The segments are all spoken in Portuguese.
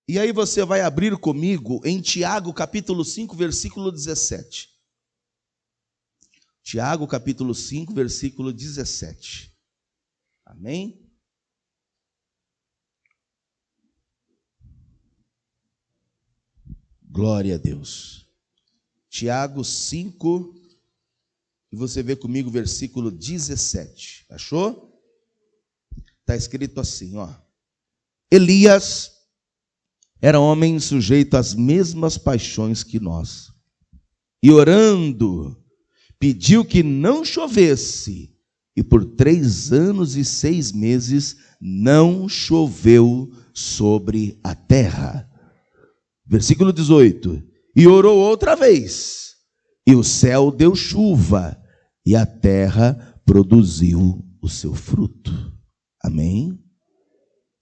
E aí você vai abrir comigo em Tiago, capítulo 5, versículo 17. Tiago, capítulo 5, versículo 17. Amém? Glória a Deus. Tiago 5, e você vê comigo o versículo 17. Achou? Está escrito assim, ó. Elias era homem sujeito às mesmas paixões que nós. E orando, pediu que não chovesse. E por 3 anos e 6 meses não choveu sobre a terra. Versículo 18. E orou outra vez. E o céu deu chuva. E a terra produziu o seu fruto. Amém?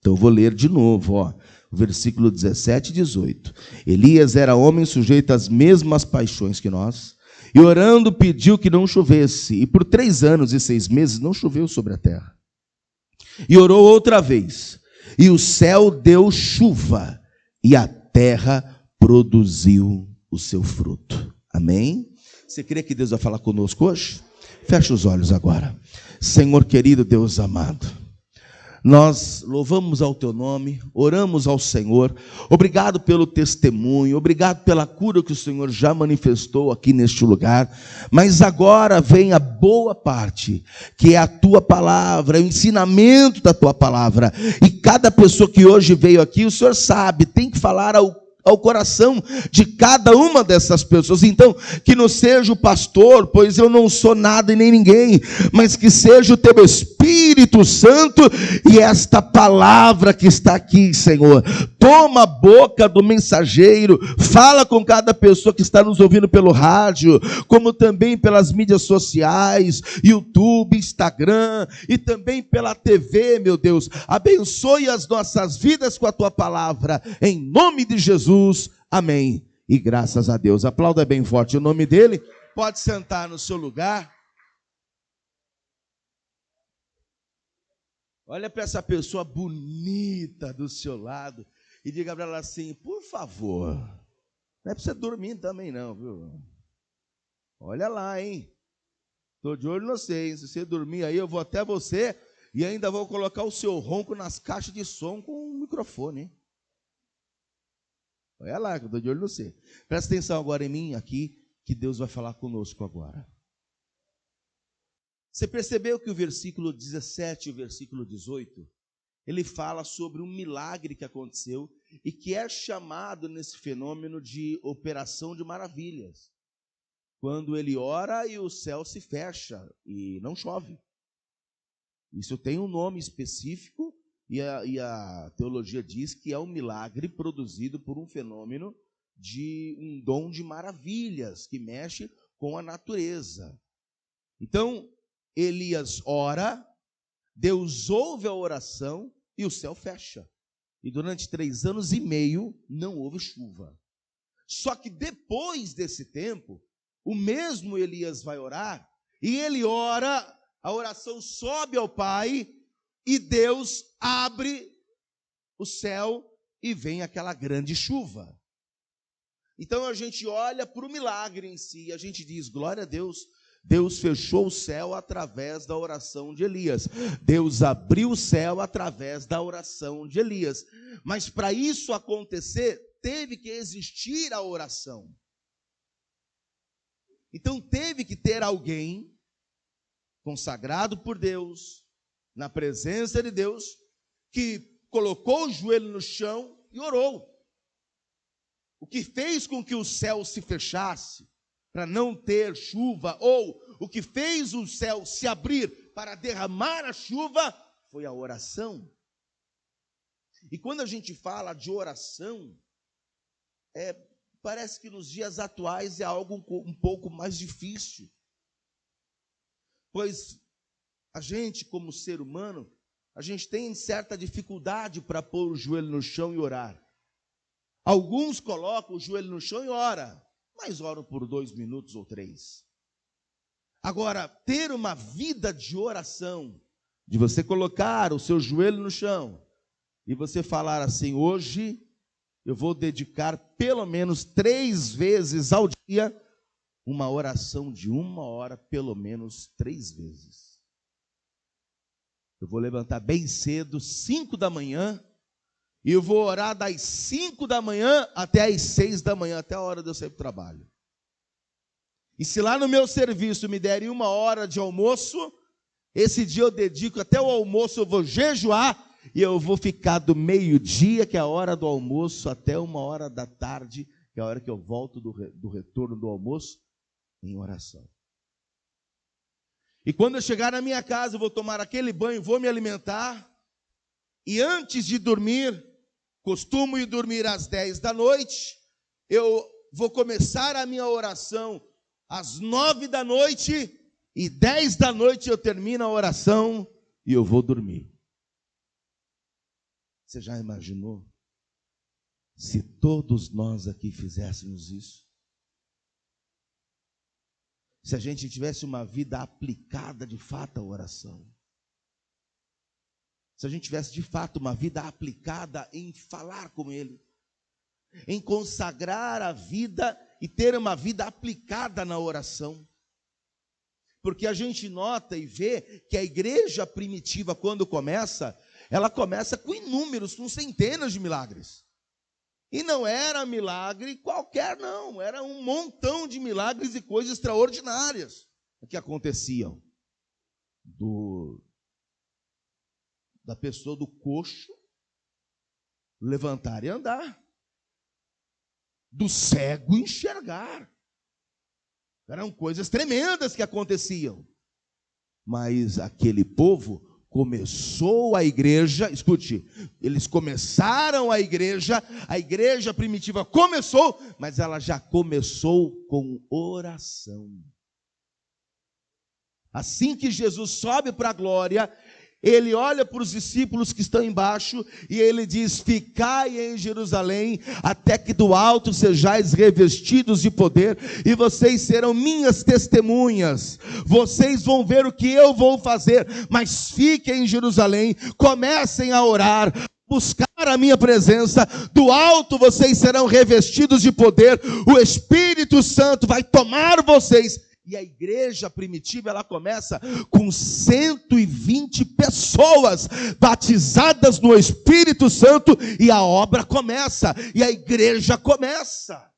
Então eu vou ler de novo, ó. Versículo 17 e 18. Elias era homem sujeito às mesmas paixões que nós. E orando pediu que não chovesse. E por 3 anos e 6 meses não choveu sobre a terra. E orou outra vez. E o céu deu chuva. E a terra produziu o seu fruto. Amém? Você crê que Deus vai falar conosco hoje? Fecha os olhos agora. Senhor querido, Deus amado, nós louvamos ao teu nome, oramos ao Senhor, obrigado pelo testemunho, obrigado pela cura que o Senhor já manifestou aqui neste lugar, mas agora vem a boa parte, que é a tua palavra, o ensinamento da tua palavra, e cada pessoa que hoje veio aqui, o Senhor sabe, tem que falar ao coração de cada uma dessas pessoas. Então, que não seja o pastor, pois eu não sou nada e nem ninguém, mas que seja o teu Espírito Santo e esta palavra que está aqui, Senhor. Toma a boca do mensageiro, fala com cada pessoa que está nos ouvindo pelo rádio, como também pelas mídias sociais, YouTube, Instagram e também pela TV, meu Deus. Abençoe as nossas vidas com a tua palavra, em nome de Jesus. Amém. E graças a Deus. Aplauda bem forte o nome dele. Pode sentar no seu lugar. Olha para essa pessoa bonita do seu lado e diga para ela assim: por favor, não é para você dormir também não, viu? Olha lá, hein? Estou de olho no você, hein? Se você dormir aí, eu vou até você e ainda vou colocar o seu ronco nas caixas de som com o microfone, hein? Olha lá, que eu estou de olho no você. Presta atenção agora em mim, aqui, que Deus vai falar conosco agora. Você percebeu que o versículo 17 e o versículo 18, ele fala sobre um milagre que aconteceu e que é chamado nesse fenômeno de operação de maravilhas. Quando ele ora e o céu se fecha e não chove. Isso tem um nome específico. E a teologia diz que é um milagre produzido por um fenômeno de um dom de maravilhas que mexe com a natureza. Então, Elias ora, Deus ouve a oração e o céu fecha. E durante 3 anos e meio não houve chuva. Só que depois desse tempo, o mesmo Elias vai orar, e ele ora, a oração sobe ao Pai, e Deus abre o céu e vem aquela grande chuva. Então a gente olha para o milagre em si e a gente diz: glória a Deus, Deus fechou o céu através da oração de Elias. Deus abriu o céu através da oração de Elias. Mas para isso acontecer, teve que existir a oração. Então teve que ter alguém consagrado por Deus, na presença de Deus, que colocou o joelho no chão e orou. O que fez com que o céu se fechasse para não ter chuva, ou o que fez o céu se abrir para derramar a chuva, foi a oração. E quando a gente fala de oração, parece que nos dias atuais é algo um pouco mais difícil. Pois a gente, como ser humano, a gente tem certa dificuldade para pôr o joelho no chão e orar. Alguns colocam o joelho no chão e oram, mas oram por 2 minutos ou 3. Agora, ter uma vida de oração, de você colocar o seu joelho no chão e você falar assim: hoje eu vou dedicar pelo menos 3 vezes ao dia uma oração de 1 hora, pelo menos 3 vezes. Eu vou levantar bem cedo, 5 da manhã, e eu vou orar das 5 da manhã até as 6 da manhã, até a hora de eu sair para o trabalho. E se lá no meu serviço me derem 1 hora de almoço, esse dia eu dedico até o almoço, eu vou jejuar, e eu vou ficar do meio-dia, que é a hora do almoço, até 1 hora da tarde, que é a hora que eu volto do retorno do almoço, em oração. E quando eu chegar na minha casa, eu vou tomar aquele banho, vou me alimentar, e antes de dormir, costumo ir dormir às 10 da noite, eu vou começar a minha oração às 9 da noite, e 10 da noite eu termino a oração, e eu vou dormir. Você já imaginou se todos nós aqui fizéssemos isso? Se a gente tivesse uma vida aplicada de fato à oração. Se a gente tivesse de fato uma vida aplicada em falar com Ele, em consagrar a vida e ter uma vida aplicada na oração. Porque a gente nota e vê que a igreja primitiva, quando começa, ela começa com inúmeros, com centenas de milagres. E não era milagre qualquer, não. Era um montão de milagres e coisas extraordinárias que aconteciam. Da pessoa do coxo levantar e andar. Do cego enxergar. Eram coisas tremendas que aconteciam. Mas aquele povo começou a igreja, escute, eles começaram a igreja primitiva começou, mas ela já começou com oração. Assim que Jesus sobe para a glória, ele olha para os discípulos que estão embaixo e ele diz: ficai em Jerusalém até que do alto sejais revestidos de poder, e vocês serão minhas testemunhas. Vocês vão ver o que eu vou fazer, mas fiquem em Jerusalém, comecem a orar, buscar a minha presença. Do alto vocês serão revestidos de poder, o Espírito Santo vai tomar vocês. E a igreja primitiva, ela começa com 120 pessoas batizadas no Espírito Santo, e a obra começa, e a igreja começa.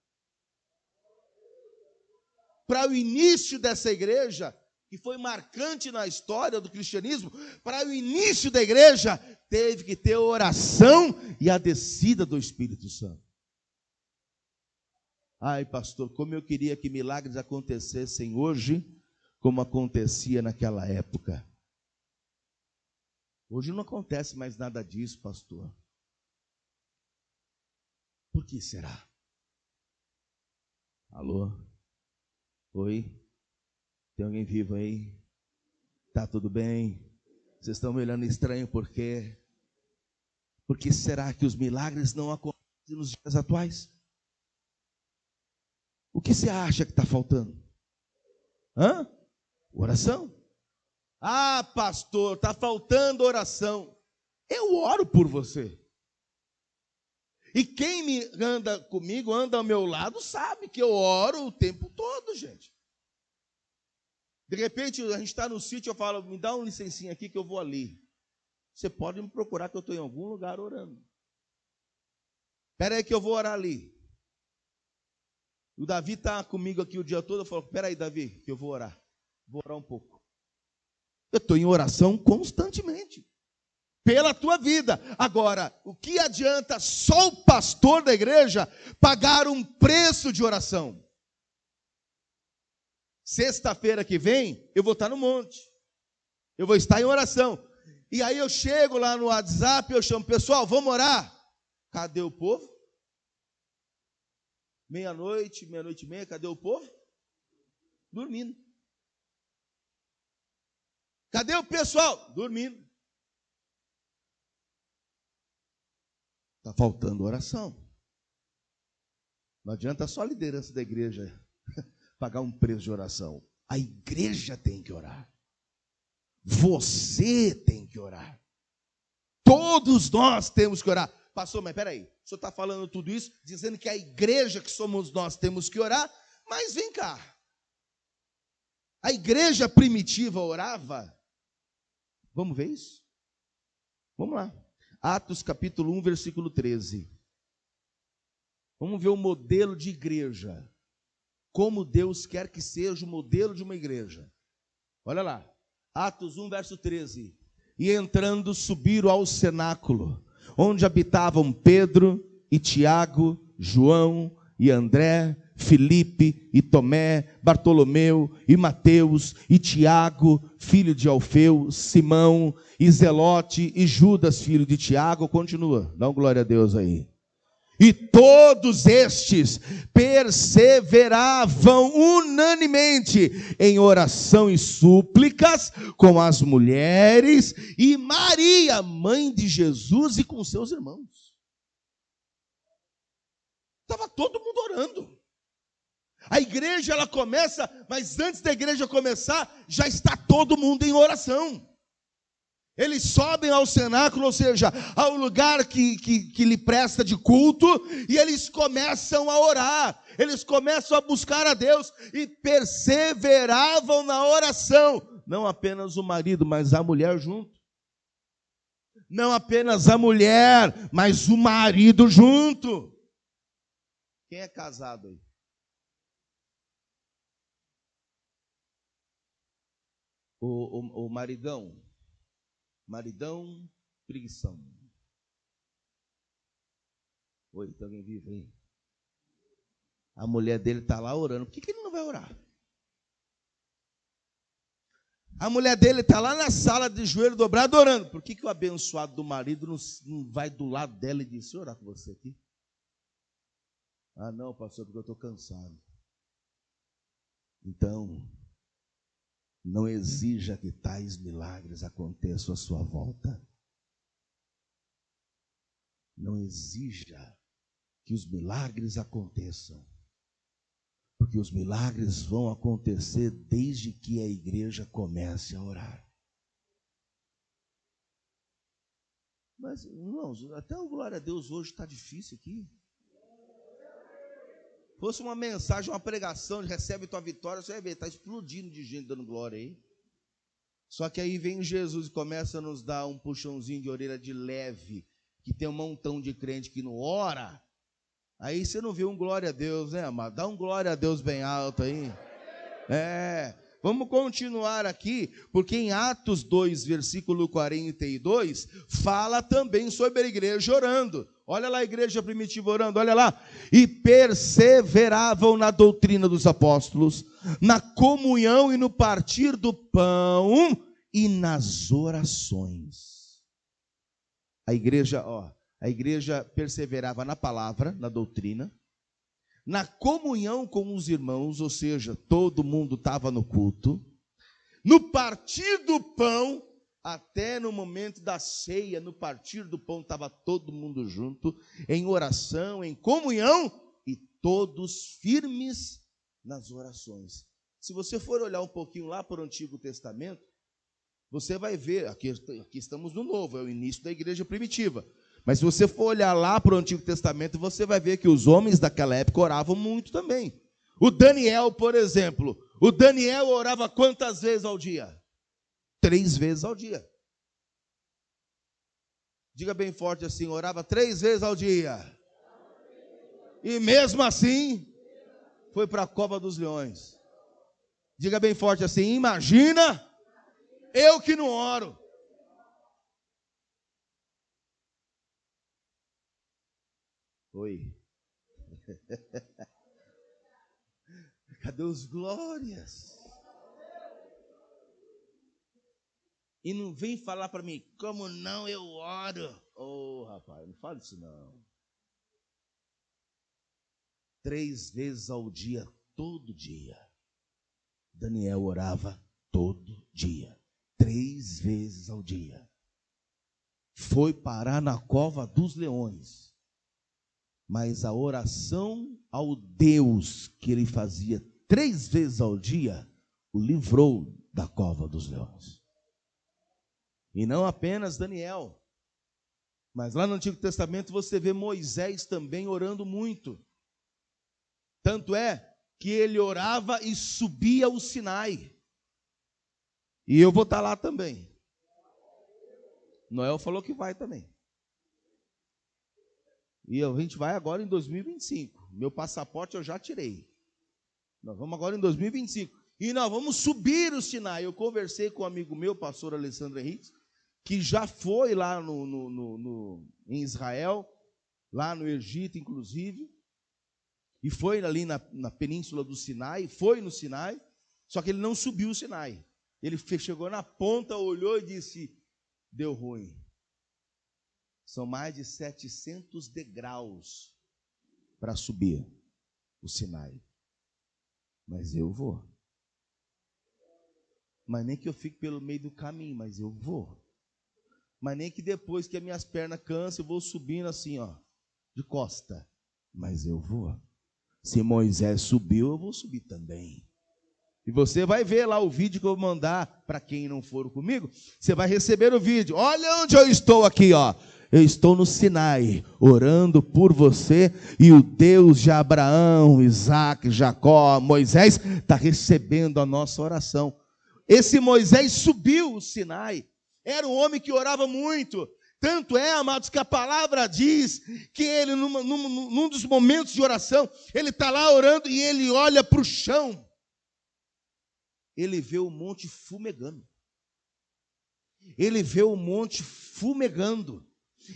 Para o início dessa igreja, que foi marcante na história do cristianismo, para o início da igreja, teve que ter oração e a descida do Espírito Santo. Ai, pastor, como eu queria que milagres acontecessem hoje, como acontecia naquela época. Hoje não acontece mais nada disso, pastor. Por que será? Alô? Oi? Tem alguém vivo aí? Tá tudo bem? Vocês estão me olhando estranho por quê? Por que será que os milagres não acontecem nos dias atuais? O que você acha que está faltando? Oração. Ah, pastor, está faltando oração. Eu oro por você. E quem me anda comigo, anda ao meu lado, sabe que eu oro o tempo todo, gente. De repente, a gente está no sítio, eu falo: me dá um licencinho aqui que eu vou ali. Você pode me procurar que eu estou em algum lugar orando. Espera aí que eu vou orar ali. O Davi está comigo aqui o dia todo. Eu falo: espera aí, Davi, que eu vou orar. Vou orar um pouco. Eu estou em oração constantemente. Pela tua vida. Agora, o que adianta só o pastor da igreja pagar um preço de oração? Sexta-feira que vem, eu vou estar no monte. Eu vou estar em oração. E aí eu chego lá no WhatsApp, eu chamo: pessoal, vamos orar? Cadê o povo? Meia-noite, meia-noite e meia, cadê o povo? Dormindo. Cadê o pessoal? Dormindo. Está faltando oração. Não adianta só a liderança da igreja pagar um preço de oração. A igreja tem que orar. Você tem que orar. Todos nós temos que orar. Pastor, mas peraí, o senhor está falando tudo isso, dizendo que a igreja que somos nós temos que orar, mas vem cá. A igreja primitiva orava? Vamos ver isso? Vamos lá. Atos capítulo 1, versículo 13. Vamos ver o modelo de igreja. Como Deus quer que seja o modelo de uma igreja. Olha lá. Atos 1, verso 13. E entrando, subiram ao cenáculo, onde habitavam Pedro e Tiago, João e André, Filipe e Tomé, Bartolomeu e Mateus e Tiago, filho de Alfeu, Simão e Zelote e Judas, filho de Tiago. Continua, dá uma glória a Deus aí. E todos estes perseveravam unanimemente em oração e súplicas com as mulheres e Maria, mãe de Jesus, e com seus irmãos. Estava todo mundo orando. A igreja, ela começa, mas antes da igreja começar, já está todo mundo em oração. Eles sobem ao cenáculo, ou seja, ao lugar que lhe presta de culto, e eles começam a orar, eles começam a buscar a Deus, e perseveravam na oração. Não apenas o marido, mas a mulher junto. Não apenas a mulher, mas o marido junto. Quem é casado aí? O maridão. Maridão, preguição. Oi, tem alguém vivo aí? A mulher dele está lá orando. Por que ele não vai orar? A mulher dele está lá na sala de joelho dobrado orando. Por que o abençoado do marido não vai do lado dela e diz: deixa eu orar com você aqui? Ah, não, pastor, porque eu estou cansado. Então, não exija que tais milagres aconteçam à sua volta. Não exija que os milagres aconteçam. Porque os milagres vão acontecer desde que a igreja comece a orar. Mas, irmãos, até o glória a Deus hoje está difícil aqui. Fosse uma mensagem, uma pregação, recebe tua vitória, você vai ver, está explodindo de gente dando glória aí. Só que aí vem Jesus e começa a nos dar um puxãozinho de orelha de leve, que tem um montão de crente que não ora. Aí você não vê um glória a Deus, né, amado? Dá um glória a Deus bem alto aí. Vamos continuar aqui, porque em Atos 2, versículo 42, fala também sobre a igreja orando. Olha lá a igreja primitiva orando, olha lá. E perseveravam na doutrina dos apóstolos, na comunhão e no partir do pão e nas orações. A igreja perseverava na palavra, na doutrina, na comunhão com os irmãos, ou seja, todo mundo estava no culto, no partir do pão, até no momento da ceia, no partir do pão, estava todo mundo junto, em oração, em comunhão, e todos firmes nas orações. Se você for olhar um pouquinho lá para o Antigo Testamento, você vai ver, aqui estamos no Novo, é o início da igreja primitiva. Mas se você for olhar lá para o Antigo Testamento, você vai ver que os homens daquela época oravam muito também. O Daniel, por exemplo, o Daniel orava quantas vezes ao dia? 3 vezes ao dia. Diga bem forte assim, orava 3 vezes ao dia. E mesmo assim, foi para a cova dos leões. Diga bem forte assim, imagina eu que não oro. Oi. Cadê os glórias? E não vem falar para mim, como não eu oro? Oh, rapaz, não fala isso não. 3 vezes ao dia, todo dia. Daniel orava todo dia. 3 vezes ao dia. Foi parar na cova dos leões. Mas a oração ao Deus que ele fazia 3 vezes ao dia, o livrou da cova dos leões. E não apenas Daniel. Mas lá no Antigo Testamento você vê Moisés também orando muito. Tanto é que ele orava e subia o Sinai. E eu vou estar lá também. Noel falou que vai também. E a gente vai agora em 2025. Meu passaporte eu já tirei. Nós vamos agora em 2025. E nós vamos subir o Sinai. Eu conversei com um amigo meu, pastor Alessandro Henriques, que já foi lá em Israel, lá no Egito, inclusive, e foi ali na península do Sinai, foi no Sinai, só que ele não subiu o Sinai. Ele chegou na ponta, olhou e disse: deu ruim. São mais de 700 degraus para subir o Sinai. Mas eu vou. Mas nem que eu fique pelo meio do caminho, mas eu vou. Mas nem que depois que as minhas pernas cansam, eu vou subindo assim, ó, de costa. Mas eu vou. Se Moisés subiu, eu vou subir também. E você vai ver lá o vídeo que eu vou mandar para quem não for comigo. Você vai receber o vídeo. Olha onde eu estou aqui, ó. Eu estou no Sinai, orando por você, e o Deus de Abraão, Isaac, Jacó, Moisés, está recebendo a nossa oração. Esse Moisés subiu o Sinai, era um homem que orava muito. Tanto é, amados, que a palavra diz que ele, num dos momentos de oração, ele está lá orando e ele olha para o chão. Ele vê o monte fumegando. Ele vê o monte fumegando.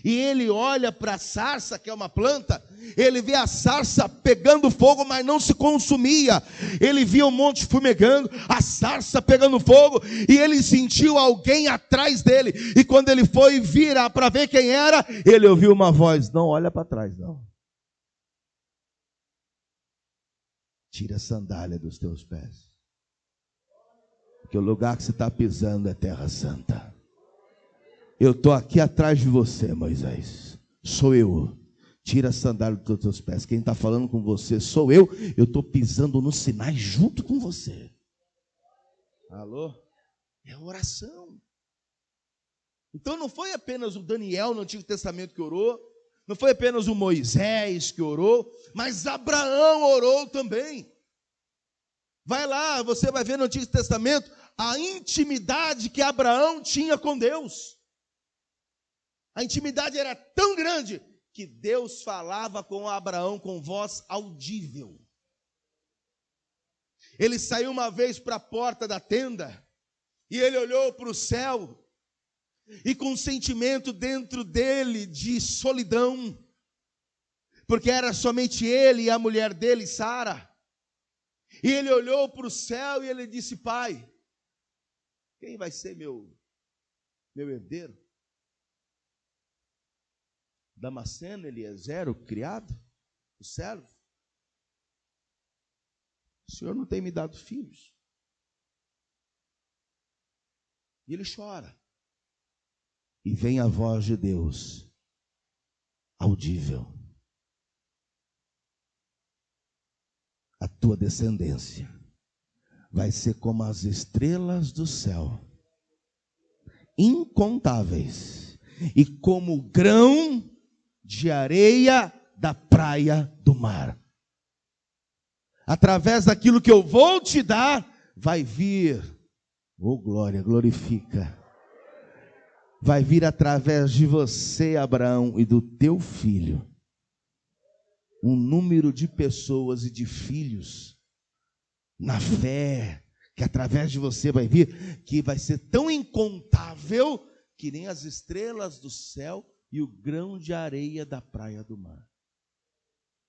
E ele olha para a sarça, que é uma planta, ele vê a sarça pegando fogo, mas não se consumia. Ele via o monte fumegando, a sarça pegando fogo, e ele sentiu alguém atrás dele. E quando ele foi virar para ver quem era, ele ouviu uma voz: não olha para trás, não. Tira a sandália dos teus pés, porque o lugar que você está pisando é terra santa. Eu estou aqui atrás de você, Moisés. Sou eu. Tira a sandália dos teus pés. Quem está falando com você sou eu. Eu estou pisando no Sinai junto com você. Alô? É oração. Então não foi apenas o Daniel no Antigo Testamento que orou. Não foi apenas o Moisés que orou. Mas Abraão orou também. Vai lá, você vai ver no Antigo Testamento a intimidade que Abraão tinha com Deus. A intimidade era tão grande que Deus falava com Abraão com voz audível. Ele saiu uma vez para a porta da tenda e ele olhou para o céu e com um sentimento dentro dele de solidão, porque era somente ele e a mulher dele, Sara. E ele olhou para o céu e ele disse: Pai, quem vai ser meu herdeiro? Damasceno, Eliezer, o criado, o servo. O Senhor não tem me dado filhos. E ele chora. E vem a voz de Deus, audível: a tua descendência vai ser como as estrelas do céu, incontáveis, e como o grão de areia da praia do mar. Através daquilo que eu vou te dar, vai vir, oh glória, glorifica, vai vir através de você, Abraão, e do teu filho, um número de pessoas e de filhos, na fé, que através de você vai vir, que vai ser tão incontável, que nem as estrelas do céu, e o grão de areia da praia do mar.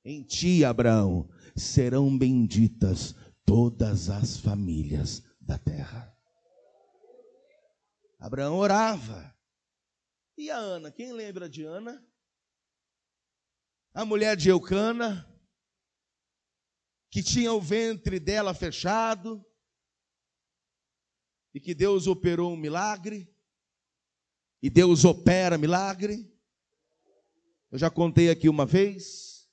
Em ti, Abraão, serão benditas todas as famílias da terra. Abraão orava. E a Ana? Quem lembra de Ana? A mulher de Eucana, que tinha o ventre dela fechado, e que Deus operou um milagre, e Deus opera milagre. Eu já contei aqui uma vez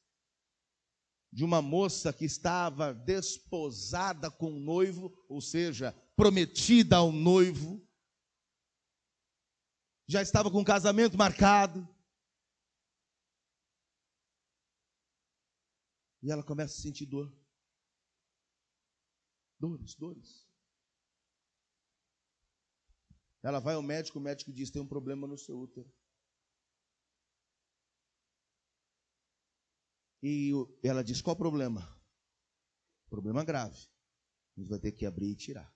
de uma moça que estava desposada com o noivo, ou seja, prometida ao noivo, já estava com o casamento marcado, E ela começa a sentir dor. Dores. Ela vai ao médico, o médico diz: tem um problema no seu útero. E ela diz: qual o problema? Problema grave. A gente vai ter que abrir e tirar.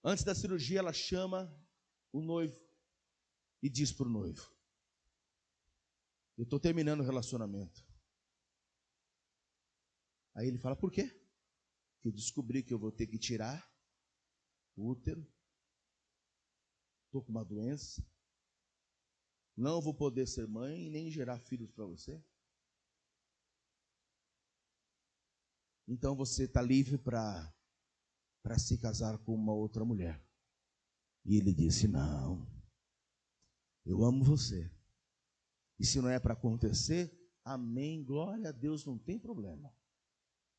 Antes da cirurgia, ela chama o noivo e diz para o noivo: eu estou terminando o relacionamento. Aí ele fala: por quê? Porque eu descobri que eu vou ter que tirar o útero. Estou com uma doença. Não vou poder ser mãe e nem gerar filhos para você. Então você está livre para se casar com uma outra mulher. E ele disse: não, eu amo você. E se não é para acontecer, amém, glória a Deus, não tem problema.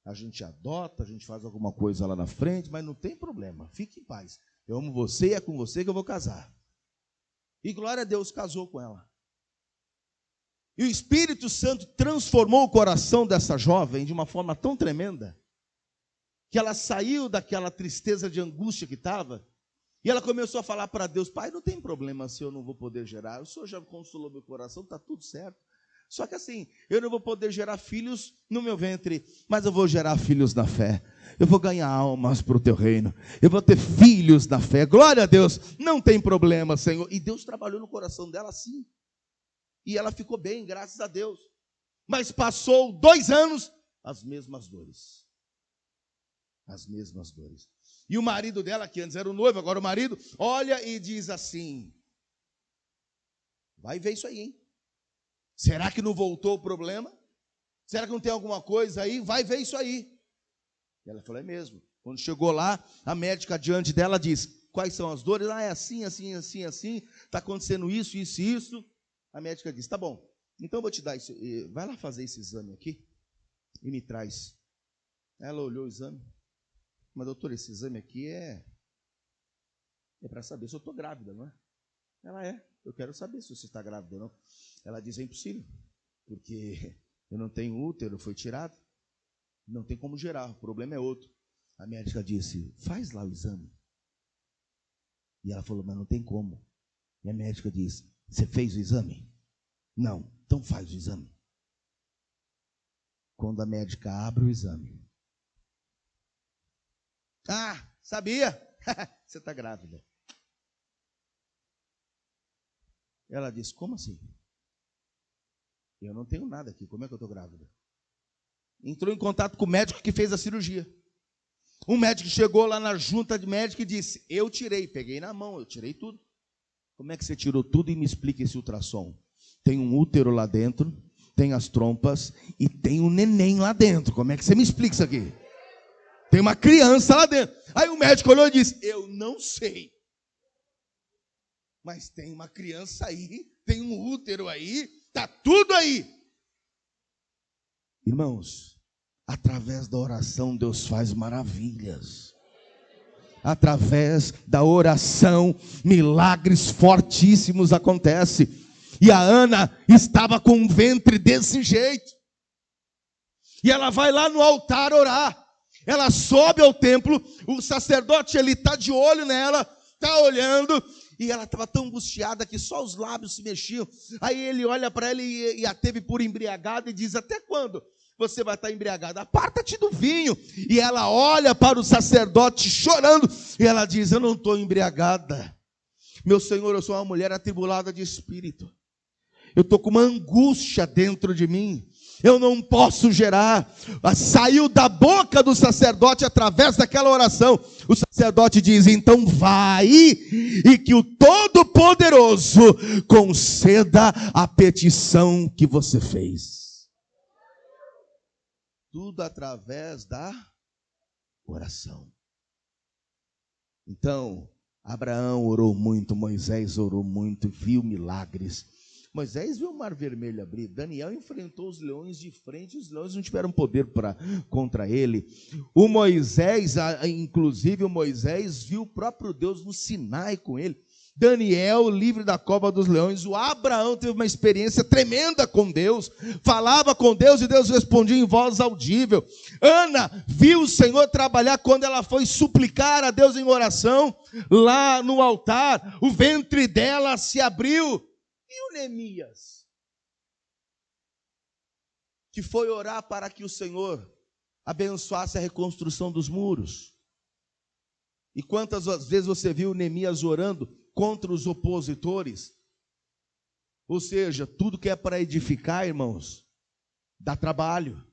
A gente adota, a gente faz alguma coisa lá na frente, mas não tem problema, fique em paz. Eu amo você e é com você que eu vou casar. E glória a Deus, casou com ela. E o Espírito Santo transformou o coração dessa jovem de uma forma tão tremenda, que ela saiu daquela tristeza de angústia que estava, e ela começou a falar para Deus: pai, não tem problema se eu não vou poder gerar, o Senhor já consolou meu coração, está tudo certo. Só que assim, eu não vou poder gerar filhos no meu ventre, mas eu vou gerar filhos na fé. Eu vou ganhar almas para o teu reino. Eu vou ter filhos na fé. Glória a Deus, não tem problema, Senhor. E Deus trabalhou no coração dela assim. E ela ficou bem, graças a Deus. Mas passou 2 anos, as mesmas dores. As mesmas dores. E o marido dela, que antes era o noivo, agora o marido, olha e diz assim: vai ver isso aí, hein? Será que não voltou o problema? Será que não tem alguma coisa aí? Vai ver isso aí. E ela falou: é mesmo. Quando chegou lá, a médica diante dela diz: quais são as dores? Ah, é assim, assim, assim, assim. Está acontecendo isso, isso e isso. A médica diz: tá bom, então eu vou te dar isso. Vai lá fazer esse exame aqui e me traz. Ela olhou o exame. Mas doutor, esse exame aqui é para saber se eu estou grávida, não é? Ela: é, eu quero saber se você está grávida ou não. Ela diz: é impossível, porque eu não tenho útero, foi tirado, não tem como gerar, o problema é outro. A médica disse: faz lá o exame. E ela falou: mas não tem como. E a médica disse: você fez o exame? Não, então faz o exame. Quando a médica abre o exame: ah, sabia? Você está grávida. Ela disse: como assim? Eu não tenho nada aqui, como é que eu estou grávida? Entrou em contato com o médico que fez a cirurgia. Um médico chegou lá na junta de médico e disse: eu tirei, peguei na mão, eu tirei tudo. Como é que você tirou tudo? E me explica esse ultrassom. Tem um útero lá dentro, tem as trompas e tem um neném lá dentro. Como é que você me explica isso aqui? Tem uma criança lá dentro. Aí o médico olhou e disse: eu não sei, mas tem uma criança aí, tem um útero aí, está tudo aí. Irmãos, através da oração Deus faz maravilhas. Através da oração, milagres fortíssimos acontecem. E a Ana estava com um ventre desse jeito. E ela vai lá no altar orar. Ela sobe ao templo, o sacerdote, ele está de olho nela, está olhando. E ela estava tão angustiada que só os lábios se mexiam. Aí ele olha para ela e a teve por embriagada e diz: até quando você vai estar embriagada? Aparta-te do vinho. E ela olha para o sacerdote chorando. E ela diz: eu não estou embriagada. Meu Senhor, eu sou uma mulher atribulada de espírito. Eu estou com uma angústia dentro de mim. Eu não posso gerar. Saiu da boca do sacerdote através daquela oração. O sacerdote diz: então vai, e que o Todo-Poderoso conceda a petição que você fez. Tudo através da oração. Então, Abraão orou muito, Moisés orou muito, viu milagres. Moisés viu o mar vermelho abrir. Daniel enfrentou os leões de frente. Os leões não tiveram poder contra ele. Inclusive o Moisés viu o próprio Deus no Sinai com ele. Daniel, livre da cova dos leões. O Abraão teve uma experiência tremenda com Deus, falava com Deus e Deus respondia em voz audível. Ana viu o Senhor trabalhar quando ela foi suplicar a Deus em oração, lá no altar, o ventre dela se abriu. E o Neemias, que foi orar para que o Senhor abençoasse a reconstrução dos muros. E quantas vezes você viu Neemias orando contra os opositores? Ou seja, tudo que é para edificar, irmãos, dá trabalho,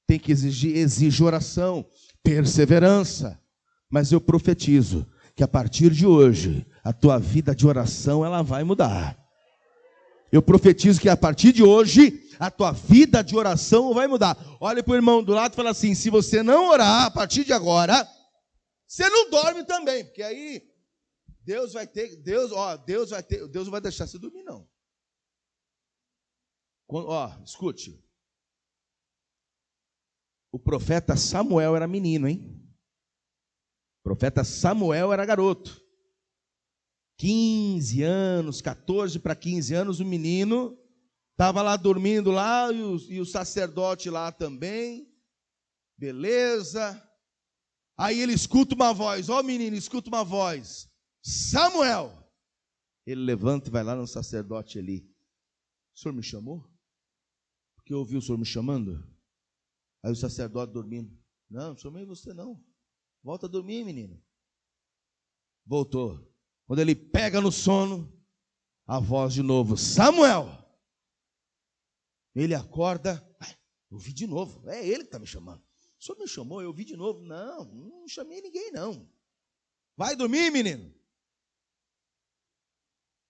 tem que exige oração, perseverança. Mas eu profetizo que a partir de hoje, a tua vida de oração, ela vai mudar. Eu profetizo que a partir de hoje, a tua vida de oração vai mudar. Olha para o irmão do lado e fala assim: se você não orar a partir de agora, você não dorme também, porque aí Deus não vai deixar você dormir, não. Escute. O profeta Samuel era menino, hein? O profeta Samuel era garoto. 15 anos, 14 para 15 anos, o menino estava lá dormindo lá, e o sacerdote lá também. Beleza. Aí ele escuta uma voz, menino, escuta uma voz. Samuel. Ele levanta e vai lá no sacerdote ali. O senhor me chamou? Porque eu ouvi o senhor me chamando? Aí o sacerdote dormindo. Não chamei você não. Volta a dormir, menino. Voltou. Quando ele pega no sono, a voz de novo, Samuel. Ele acorda, ouvi de novo, é ele que está me chamando. O senhor me chamou, eu ouvi de novo. Não chamei ninguém não. Vai dormir, menino.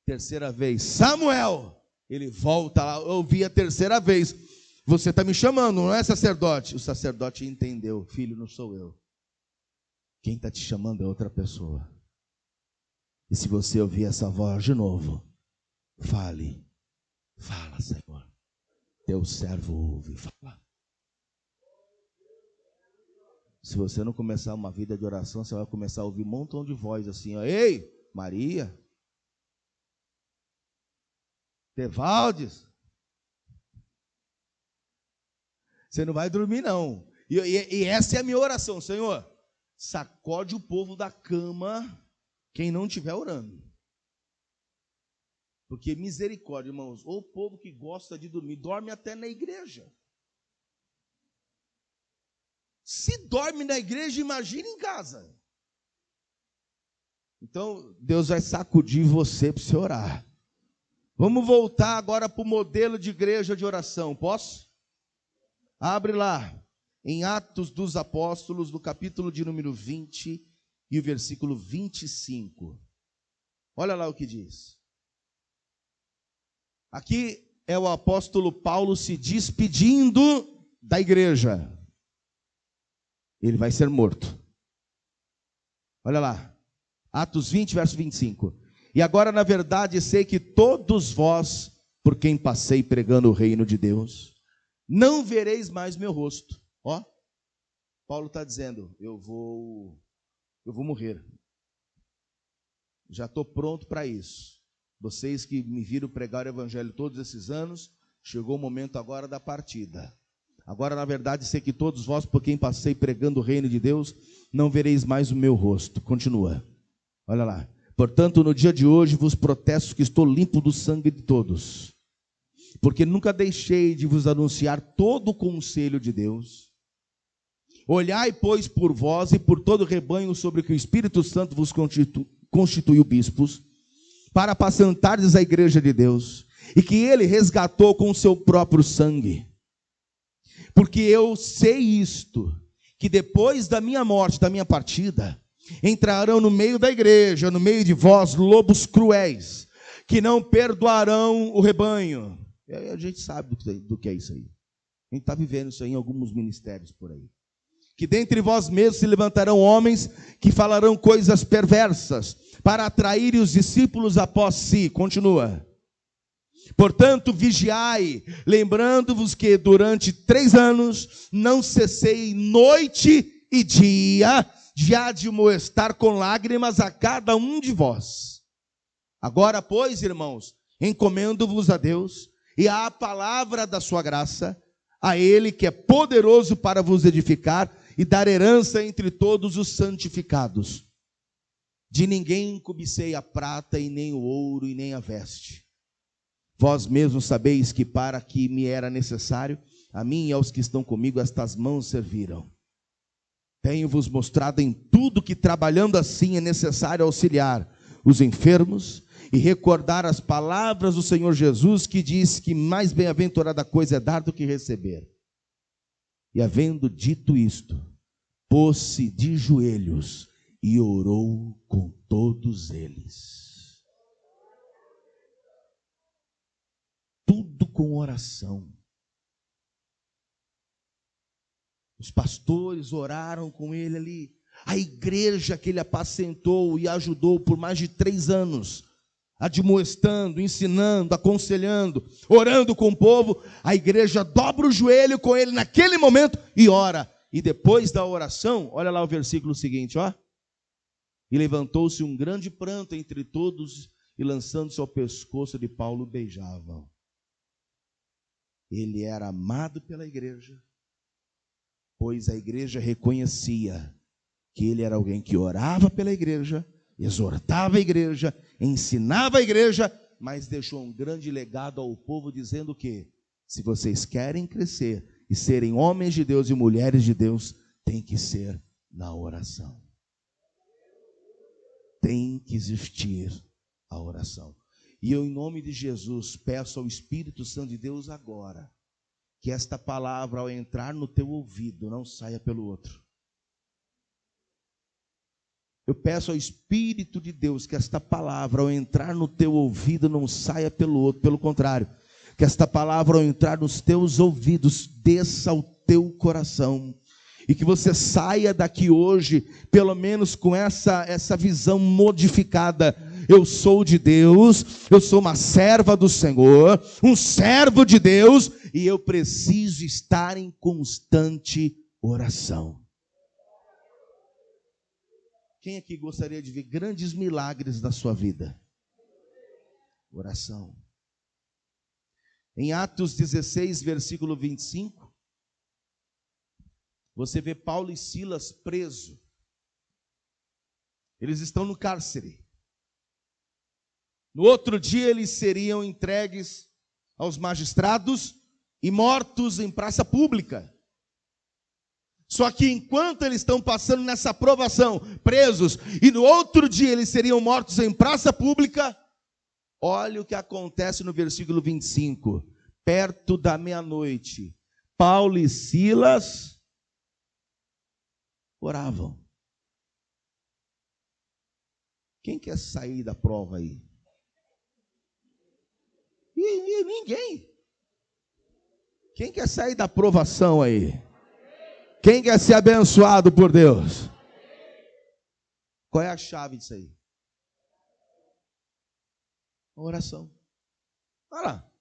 Terceira vez, Samuel. Ele volta lá, eu ouvi a terceira vez. Você está me chamando, não é, sacerdote? O sacerdote entendeu, filho, não sou eu. Quem está te chamando é outra pessoa. E se você ouvir essa voz de novo, fale. Fala, Senhor. Teu servo ouve, fala. Se você não começar uma vida de oração, você vai começar a ouvir um montão de voz assim, ó. Ei, Maria. Tevaldes. Você não vai dormir, não. E essa é a minha oração, Senhor. Sacode o povo da cama quem não estiver orando. Porque misericórdia, irmãos, o povo que gosta de dormir, dorme até na igreja. Se dorme na igreja, imagine em casa. Então, Deus vai sacudir você para você orar. Vamos voltar agora para o modelo de igreja de oração, posso? Abre lá, em Atos dos Apóstolos, no capítulo de número 20 e o versículo 25. Olha lá o que diz. Aqui é o apóstolo Paulo se despedindo da igreja. Ele vai ser morto. Olha lá, Atos 20, verso 25. E agora, na verdade, sei que todos vós, por quem passei pregando o reino de Deus, não vereis mais meu rosto. Ó, Paulo está dizendo, eu vou morrer. Já estou pronto para isso. Vocês que me viram pregar o evangelho todos esses anos, chegou o momento agora da partida. Agora, na verdade, sei que todos vós, por quem passei pregando o reino de Deus, não vereis mais o meu rosto. Continua. Olha lá. Portanto, no dia de hoje vos protesto que estou limpo do sangue de todos, porque nunca deixei de vos anunciar todo o conselho de Deus. Olhai, pois, por vós e por todo o rebanho sobre que o Espírito Santo vos constituiu bispos, para apacentardes a igreja de Deus, e que ele resgatou com o seu próprio sangue. Porque eu sei isto, que depois da minha morte, da minha partida, entrarão no meio da igreja, no meio de vós, lobos cruéis, que não perdoarão o rebanho. A gente sabe do que é isso aí. A gente está vivendo isso aí em alguns ministérios por aí. Que dentre vós mesmos se levantarão homens que falarão coisas perversas, para atraírem os discípulos após si. Continua. Portanto, vigiai, lembrando-vos que durante 3 anos não cessei noite e dia de admoestar com lágrimas a cada um de vós, Agora, pois, irmãos, encomendo-vos a Deus e à palavra da sua graça, a Ele que é poderoso para vos edificar e dar herança entre todos os santificados. De ninguém cobicei a prata e nem o ouro e nem a veste. Vós mesmos sabeis que para que me era necessário, a mim e aos que estão comigo, estas mãos serviram. Tenho-vos mostrado em tudo que trabalhando assim é necessário auxiliar os enfermos e recordar as palavras do Senhor Jesus, que diz que mais bem-aventurada coisa é dar do que receber. E havendo dito isto, pôs-se de joelhos e orou com todos eles. Tudo com oração. Os pastores oraram com ele ali. A igreja que ele apacentou e ajudou por mais de 3 anos, admoestando, ensinando, aconselhando, orando com o povo, a igreja dobra o joelho com ele naquele momento e ora. E depois da oração, olha lá o versículo seguinte, ó. E levantou-se um grande pranto entre todos, e lançando-se ao pescoço de Paulo, beijavam. Ele era amado pela igreja, pois a igreja reconhecia que ele era alguém que orava pela igreja, exortava a igreja, ensinava a igreja, mas deixou um grande legado ao povo, dizendo que se vocês querem crescer e serem homens de Deus e mulheres de Deus, tem que ser na oração. Tem que existir a oração. E eu, em nome de Jesus, peço ao Espírito Santo de Deus agora, que esta palavra, ao entrar no teu ouvido, não saia pelo outro. Eu peço ao Espírito de Deus que esta palavra, ao entrar no teu ouvido, não saia pelo outro. Pelo contrário, que esta palavra, ao entrar nos teus ouvidos, desça ao teu coração. E que você saia daqui hoje, pelo menos com essa visão modificada. Eu sou de Deus, eu sou uma serva do Senhor, um servo de Deus, e eu preciso estar em constante oração. Quem aqui gostaria de ver grandes milagres na sua vida? Oração. Em Atos 16, versículo 25, você vê Paulo e Silas presos. Eles estão no cárcere. No outro dia eles seriam entregues aos magistrados e mortos em praça pública. Só que enquanto eles estão passando nessa provação, presos, e no outro dia eles seriam mortos em praça pública, olha o que acontece no versículo 25. Perto da meia-noite, Paulo e Silas oravam. Quem quer sair da prova aí? Ninguém. Quem quer sair da provação aí? Quem quer ser abençoado por Deus? Qual é a chave disso aí? A oração. Olha lá.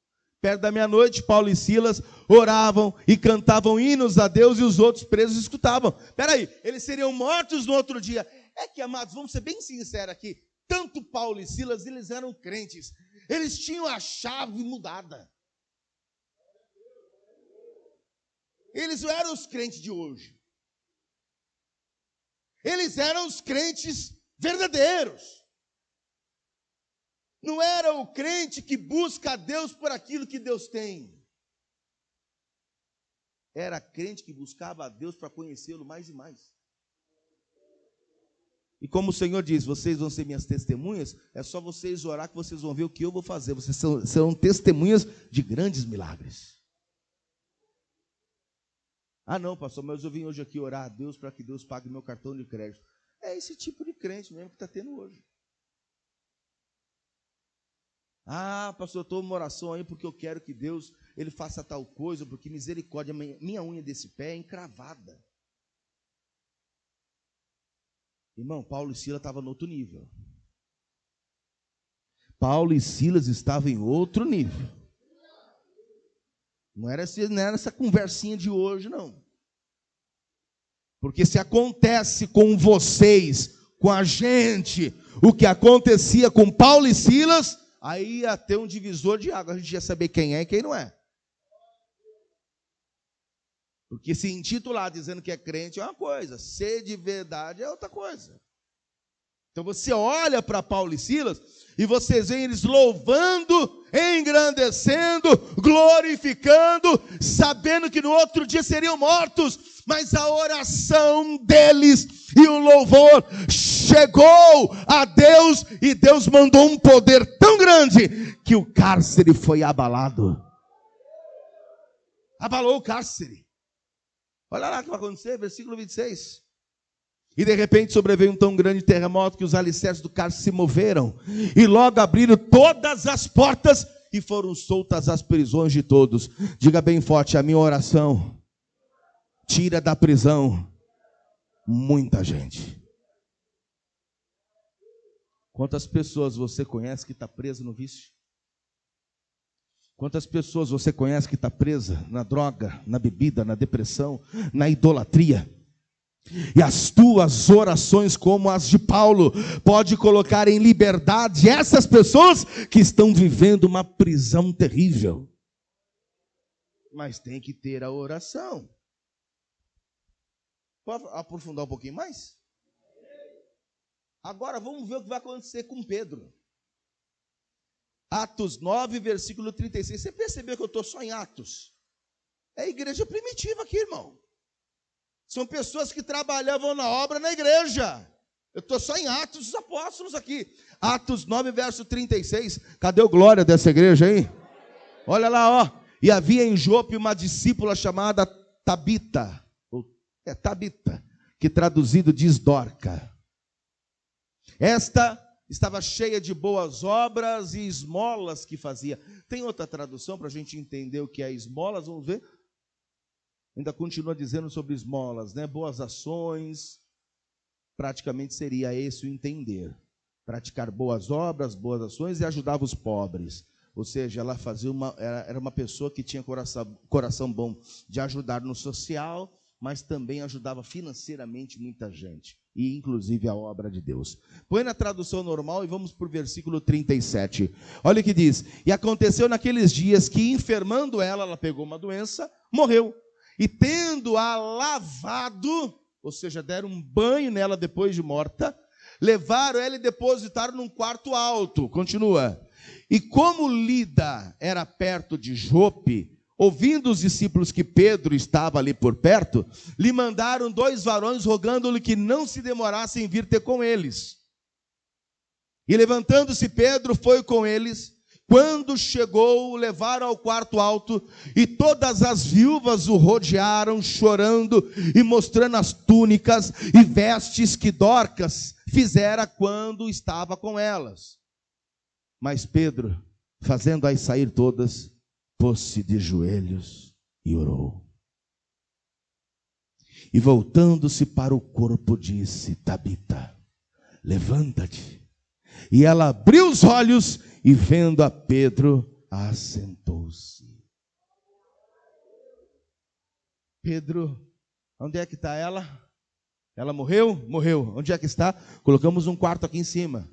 Perto da meia-noite, Paulo e Silas oravam e cantavam hinos a Deus, e os outros presos escutavam. Espera aí, eles seriam mortos no outro dia. É que, amados, vamos ser bem sinceros aqui. Tanto Paulo e Silas, eles eram crentes. Eles tinham a chave mudada. Eles não eram os crentes de hoje. Eles eram os crentes verdadeiros. Não era o crente que busca a Deus por aquilo que Deus tem. Era crente que buscava a Deus para conhecê-lo mais e mais. E como o Senhor diz, vocês vão ser minhas testemunhas, é só vocês orar que vocês vão ver o que eu vou fazer. Vocês serão testemunhas de grandes milagres. Ah não, pastor, mas eu vim hoje aqui orar a Deus para que Deus pague meu cartão de crédito. É esse tipo de crente mesmo que está tendo hoje. Ah, pastor, eu estou numa oração aí porque eu quero que Deus ele faça tal coisa, porque misericórdia, minha unha desse pé é encravada. Irmão, Paulo e Silas estavam no outro nível. Paulo e Silas estavam em outro nível. Não era essa conversinha de hoje, não. Porque se acontece com vocês, com a gente o que acontecia com Paulo e Silas, aí ia ter um divisor de água, a gente ia saber quem é e quem não é. Porque se intitular dizendo que é crente é uma coisa, ser de verdade é outra coisa. Então você olha para Paulo e Silas e vocês veem eles louvando, engrandecendo, glorificando, sabendo que no outro dia seriam mortos, mas a oração deles e o louvor chegou a Deus e Deus mandou um poder tão grande que o cárcere foi abalado. Abalou o cárcere. Olha lá o que vai acontecer, versículo 26. E de repente sobreveio um tão grande terremoto que os alicerces do cárcere se moveram. E logo abriram todas as portas e foram soltas as prisões de todos. Diga bem forte, a minha oração tira da prisão muita gente. Quantas pessoas você conhece que está presa no vício? Quantas pessoas você conhece que está presa na droga, na bebida, na depressão, na idolatria? E as tuas orações, como as de Paulo, pode colocar em liberdade essas pessoas que estão vivendo uma prisão terrível. Mas tem que ter a oração. Pode aprofundar um pouquinho mais? Agora vamos ver o que vai acontecer com Pedro. Atos 9, versículo 36. Você percebeu que eu estou só em Atos? É a igreja primitiva aqui, irmão. São pessoas que trabalhavam na obra na igreja. Eu estou só em Atos dos Apóstolos aqui. Atos 9, verso 36. Cadê o glória dessa igreja aí? Olha lá, ó. E havia em Jope uma discípula chamada Tabita. Tabita, que traduzido diz Dorca. Esta estava cheia de boas obras e esmolas que fazia. Tem outra tradução para a gente entender o que é esmolas? Vamos ver. Ainda continua dizendo sobre esmolas, né? Boas ações. Praticamente seria esse o entender. Praticar boas obras, boas ações e ajudava os pobres. Ou seja, ela fazia era uma pessoa que tinha coração bom de ajudar no social, mas também ajudava financeiramente muita gente. E inclusive a obra de Deus. Põe na tradução normal e vamos para o versículo 37. Olha o que diz. E aconteceu naqueles dias que, enfermando ela pegou uma doença, morreu. E tendo-a lavado, ou seja, deram um banho nela depois de morta, levaram ela e depositaram num quarto alto. Continua. E como Lida era perto de Jope, ouvindo os discípulos que Pedro estava ali por perto, lhe mandaram 2 varões rogando-lhe que não se demorasse em vir ter com eles. E levantando-se Pedro foi com eles. Quando chegou, o levaram ao quarto alto, e todas as viúvas o rodearam, chorando e mostrando as túnicas e vestes que Dorcas fizera quando estava com elas. Mas Pedro, fazendo-as sair todas, pôs-se de joelhos e orou. E voltando-se para o corpo, disse: Tabita, levanta-te. E ela abriu os olhos e, vendo a Pedro, assentou-se. Pedro, onde é que está ela? Ela morreu? Morreu. Onde é que está? Colocamos um quarto aqui em cima.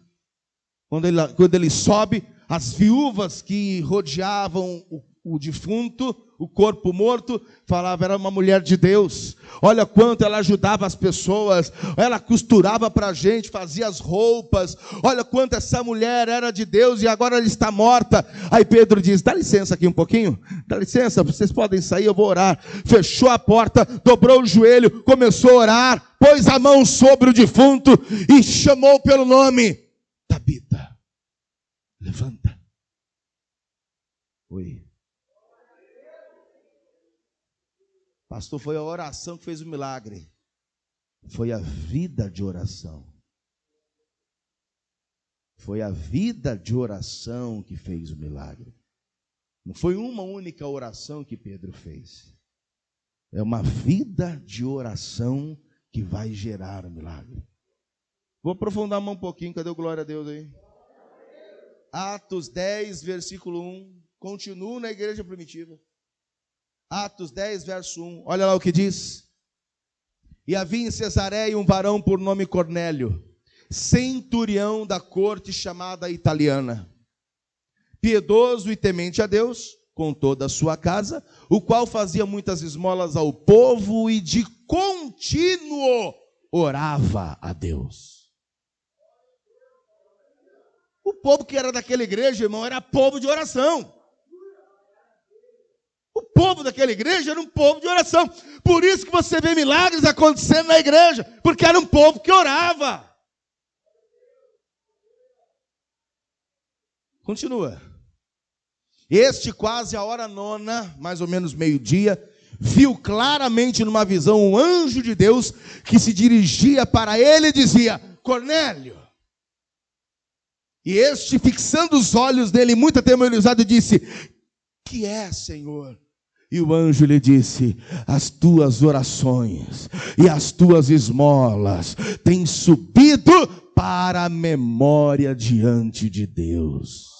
Quando ele sobe, as viúvas que rodeavam o defunto, o corpo morto, falava, era uma mulher de Deus. Olha quanto ela ajudava as pessoas, ela costurava para a gente, fazia as roupas. Olha quanto essa mulher era de Deus e agora ela está morta. Aí Pedro diz: dá licença aqui um pouquinho, dá licença, vocês podem sair, eu vou orar. Fechou a porta, dobrou o joelho, começou a orar, pôs a mão sobre o defunto e chamou pelo nome: Tabita, levanta. Oi. Pastor, foi a oração que fez o milagre. Foi a vida de oração. Foi a vida de oração que fez o milagre. Não foi uma única oração que Pedro fez. É uma vida de oração que vai gerar o milagre. Vou aprofundar um pouquinho. Cadê o glória a Deus aí? Atos 10, versículo 1. Continuo na igreja primitiva. Atos 10, verso 1, olha lá o que diz. E havia em Cesareia um varão por nome Cornélio, centurião da corte chamada italiana, piedoso e temente a Deus, com toda a sua casa, o qual fazia muitas esmolas ao povo e de contínuo orava a Deus. O povo que era daquela igreja, irmão, era povo de oração. O povo daquela igreja era um povo de oração. Por isso que você vê milagres acontecendo na igreja, porque era um povo que orava. Continua. Este, quase a hora nona, mais ou menos meio-dia, viu claramente numa visão um anjo de Deus que se dirigia para ele e dizia: Cornélio. E este, fixando os olhos dele, muito atemorizado, disse: que é, Senhor? E o anjo lhe disse: as tuas orações e as tuas esmolas têm subido para a memória diante de Deus.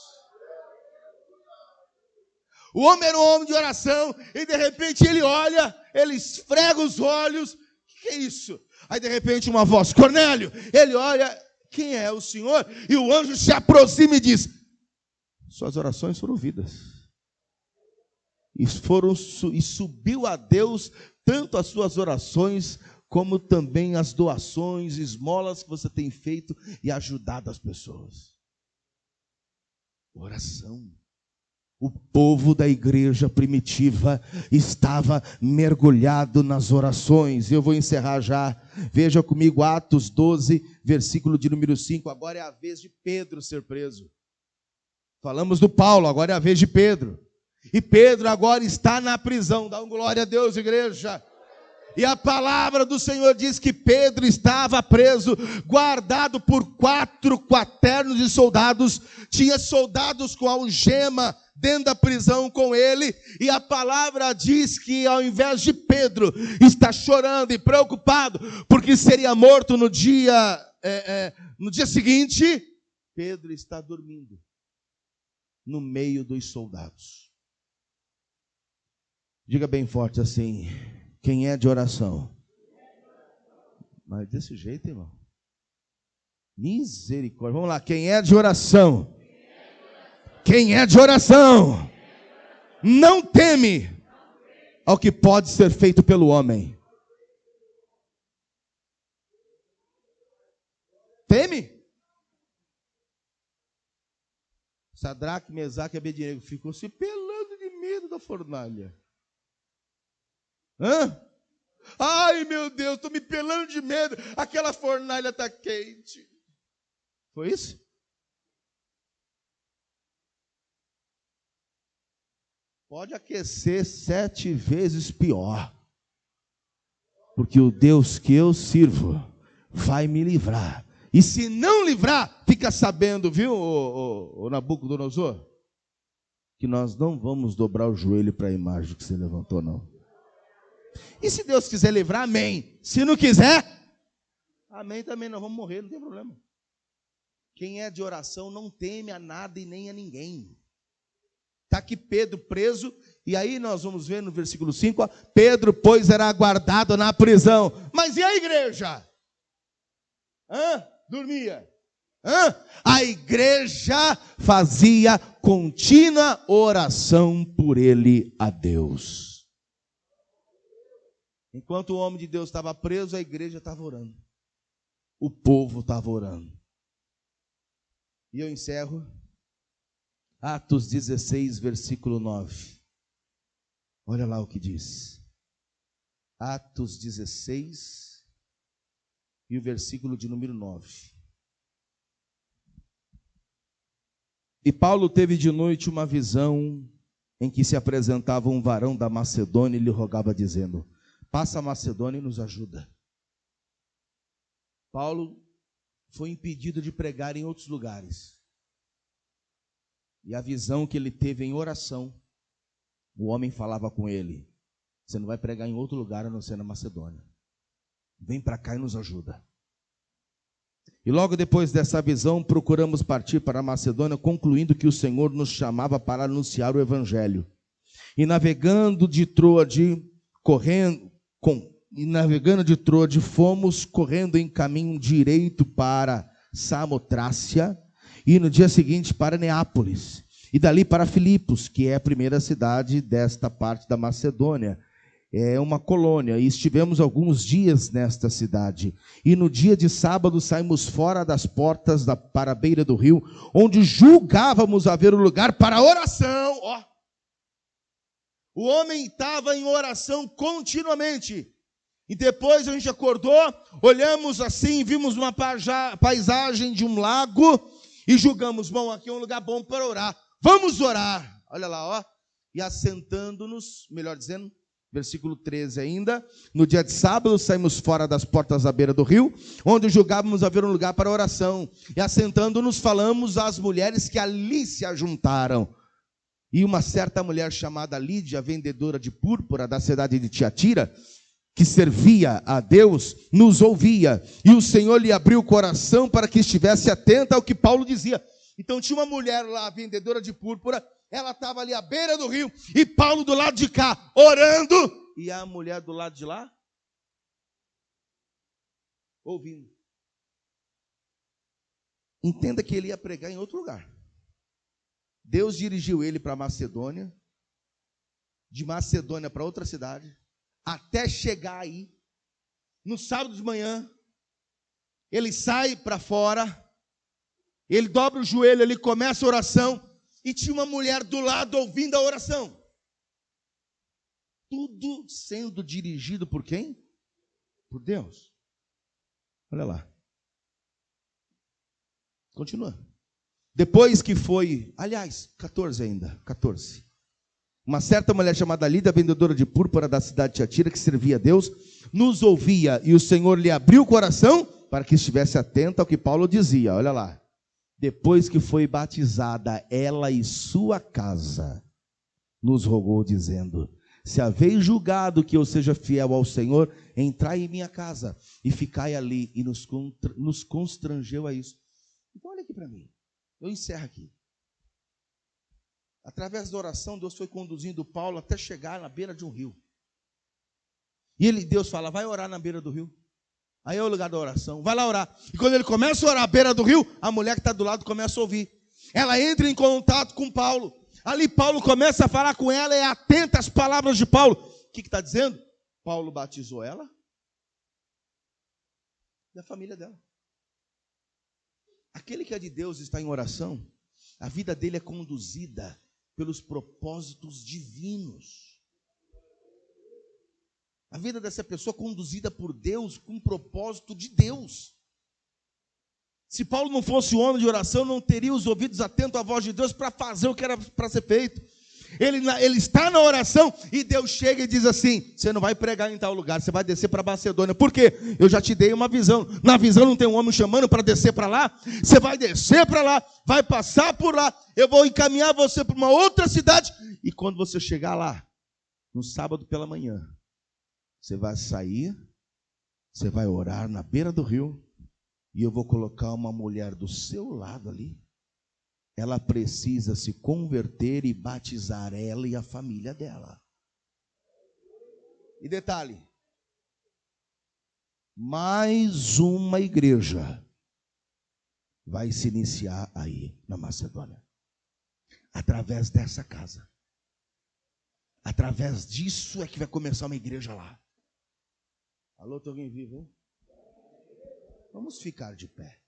O homem era um homem de oração, e de repente ele olha, ele esfrega os olhos. O que é isso? Aí de repente uma voz: Cornélio. Ele olha: quem é o Senhor? E o anjo se aproxima e diz: suas orações foram ouvidas. E subiu a Deus tanto as suas orações, como também as doações, esmolas que você tem feito e ajudado as pessoas. Oração. O povo da igreja primitiva estava mergulhado nas orações. Eu vou encerrar já. Veja comigo Atos 12, versículo de número 5. Agora é a vez de Pedro ser preso. Falamos do Paulo, agora é a vez de Pedro. E Pedro agora está na prisão. Dá um glória a Deus, igreja. E a palavra do Senhor diz que Pedro estava preso, guardado por 4 quaternos de soldados. Tinha soldados com algema dentro da prisão com ele. E a palavra diz que ao invés de Pedro estar chorando e preocupado porque seria morto no dia seguinte, Pedro está dormindo no meio dos soldados. Diga bem forte assim: quem é de oração? Mas desse jeito, irmão. Misericórdia. Vamos lá, quem é de oração? Quem é de oração? Não teme ao que pode ser feito pelo homem. Teme? Sadraque, Mesaque e Abednego ficou se pelando de medo da fornalha. Ai, meu Deus, estou me pelando de medo. Aquela fornalha está quente. Foi isso? Pode aquecer 7 vezes pior. Porque o Deus que eu sirvo vai me livrar. E se não livrar, fica sabendo, viu, o Nabucodonosor, que nós não vamos dobrar o joelho para a imagem que você levantou, não. E se Deus quiser livrar, amém. Se não quiser, amém também, nós vamos morrer, não tem problema. Quem é de oração não teme a nada e nem a ninguém. Está aqui Pedro preso, e aí nós vamos ver no versículo 5, Pedro, pois, era guardado na prisão. Mas e a igreja? Dormia. A igreja fazia contínua oração por ele a Deus. Enquanto o homem de Deus estava preso, a igreja estava orando. O povo estava orando. E eu encerro. Atos 16, versículo 9. Olha lá o que diz. Atos 16 e o versículo de número 9. E Paulo teve de noite uma visão em que se apresentava um varão da Macedônia e lhe rogava dizendo: passa a Macedônia e nos ajuda. Paulo foi impedido de pregar em outros lugares. E a visão que ele teve em oração, o homem falava com ele: você não vai pregar em outro lugar a não ser na Macedônia. Vem para cá e nos ajuda. E logo depois dessa visão, procuramos partir para a Macedônia, concluindo que o Senhor nos chamava para anunciar o Evangelho. E navegando de Troade, fomos correndo em caminho direito para Samotrácia, e no dia seguinte para Neápolis, e dali para Filipos, que é a primeira cidade desta parte da Macedônia. É uma colônia, e estivemos alguns dias nesta cidade. E no dia de sábado saímos fora das portas para a beira do rio, onde julgávamos haver um lugar para oração. Ó. O homem estava em oração continuamente. E depois a gente acordou, olhamos assim, vimos uma paisagem de um lago e julgamos, bom, aqui é um lugar bom para orar. Vamos orar. Olha lá, ó. E assentando-nos, melhor dizendo, versículo 13 ainda, no dia de sábado saímos fora das portas à beira do rio, onde julgávamos haver um lugar para oração. E assentando-nos falamos às mulheres que ali se ajuntaram. E uma certa mulher chamada Lídia, vendedora de púrpura da cidade de Tiatira, que servia a Deus, nos ouvia. E o Senhor lhe abriu o coração para que estivesse atenta ao que Paulo dizia. Então tinha uma mulher lá, vendedora de púrpura, ela estava ali à beira do rio, e Paulo do lado de cá, orando, e a mulher do lado de lá, ouvindo. Entenda que ele ia pregar em outro lugar. Deus dirigiu ele para Macedônia, de Macedônia para outra cidade, até chegar aí. No sábado de manhã, ele sai para fora, ele dobra o joelho, ele começa a oração, e tinha uma mulher do lado ouvindo a oração. Tudo sendo dirigido por quem? Por Deus. Olha lá. Continua. Depois que foi, aliás, 14 ainda, 14. Uma certa mulher chamada Lídia, vendedora de púrpura da cidade de Tiatira, que servia a Deus, nos ouvia, e o Senhor lhe abriu o coração para que estivesse atenta ao que Paulo dizia. Olha lá. Depois que foi batizada, ela e sua casa, nos rogou, dizendo: se haveis julgado que eu seja fiel ao Senhor, entrai em minha casa e ficai ali. E nos constrangeu a isso. Então olha aqui para mim, eu encerro aqui. Através da oração, Deus foi conduzindo Paulo até chegar na beira de um rio. E Deus fala: vai orar na beira do rio. Aí é o lugar da oração, vai lá orar. E quando ele começa a orar à beira do rio, a mulher que está do lado começa a ouvir. Ela entra em contato com Paulo. Ali Paulo começa a falar com ela, é atenta às palavras de Paulo. O que está dizendo? Paulo batizou ela e a família dela. Aquele que é de Deus está em oração, a vida dele é conduzida pelos propósitos divinos. A vida dessa pessoa é conduzida por Deus com o propósito de Deus. Se Paulo não fosse homem de oração, não teria os ouvidos atentos à voz de Deus para fazer o que era para ser feito. Ele está na oração e Deus chega e diz assim: você não vai pregar em tal lugar, você vai descer para Macedônia. Por quê? Eu já te dei uma visão. Na visão não tem um homem chamando para descer para lá. Você vai descer para lá, vai passar por lá. Eu vou encaminhar você para uma outra cidade. E quando você chegar lá, no sábado pela manhã, você vai sair, você vai orar na beira do rio, e eu vou colocar uma mulher do seu lado ali. Ela precisa se converter e batizar ela e a família dela. E detalhe, mais uma igreja vai se iniciar aí na Macedônia, através dessa casa. Através disso é que vai começar uma igreja lá. Alô, tem alguém vivo, hein? Vamos ficar de pé.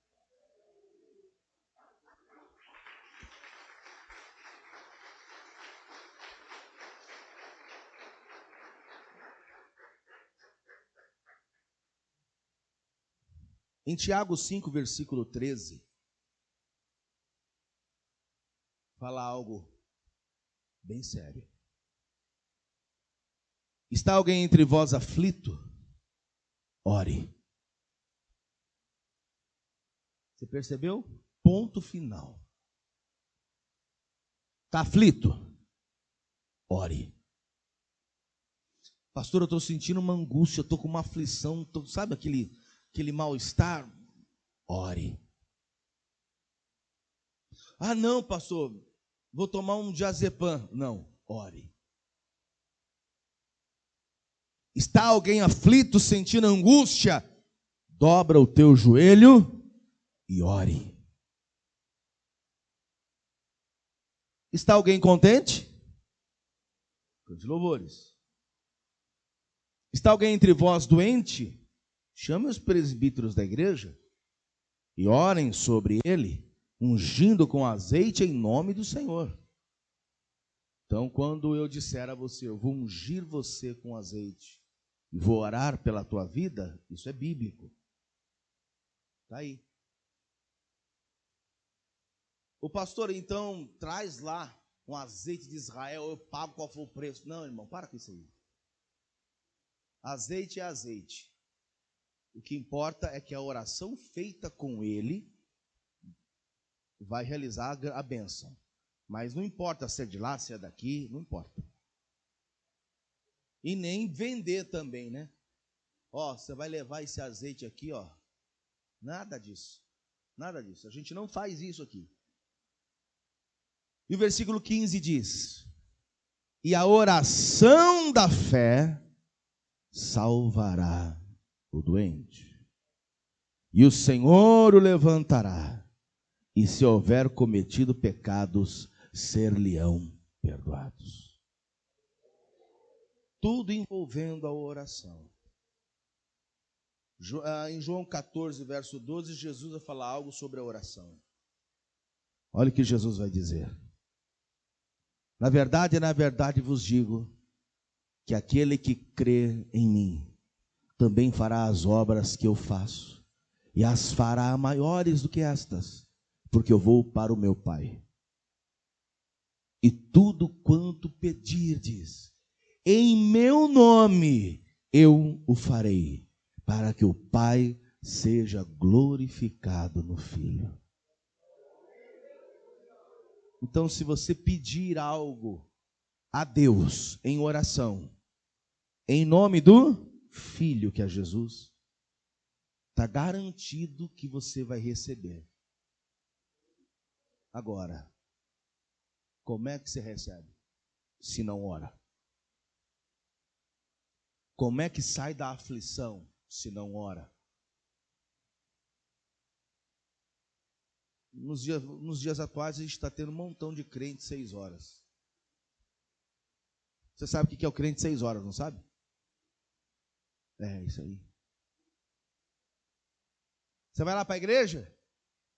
Em Tiago 5, versículo 13, fala algo bem sério. Está alguém entre vós aflito? Ore. Você percebeu? Ponto final. Está aflito? Ore. Pastor, eu estou sentindo uma angústia, estou com uma aflição, sabe aquele mal-estar? Ore. Ah, não, pastor, vou tomar um diazepam. Não, ore. Está alguém aflito, sentindo angústia? Dobra o teu joelho e ore. Está alguém contente? Cante louvores. Está alguém entre vós doente? Chame os presbíteros da igreja e orem sobre ele, ungindo com azeite em nome do Senhor. Então, quando eu disser a você, eu vou ungir você com azeite e vou orar pela tua vida, isso é bíblico. Está aí. O pastor, então, traz lá um azeite de Israel, eu pago qual for o preço. Não, irmão, para com isso aí. Azeite é azeite. O que importa é que a oração feita com ele vai realizar a bênção. Mas não importa se é de lá, se é daqui, não importa. E nem vender também, né? Ó, você vai levar esse azeite aqui, ó. Nada disso. Nada disso. A gente não faz isso aqui. E o versículo 15 diz: e a oração da fé salvará o doente, e o Senhor o levantará, e se houver cometido pecados, ser-lhe-ão perdoados. Tudo envolvendo a oração. Em João 14, verso 12, Jesus vai falar algo sobre a oração. Olha o que Jesus vai dizer. Na verdade vos digo, que aquele que crê em mim, também fará as obras que eu faço, e as fará maiores do que estas, porque eu vou para o meu Pai. E tudo quanto pedirdes, em meu nome, eu o farei, para que o Pai seja glorificado no Filho. Então, se você pedir algo a Deus em oração, em nome do Filho, que é Jesus, está garantido que você vai receber. Agora, como é que você recebe? Se não ora. Como é que sai da aflição se não ora? Nos dias atuais a gente está tendo um montão de crentes 6 horas. Você sabe o que é o crente 6 horas, não sabe? É isso aí. Você vai lá para a igreja?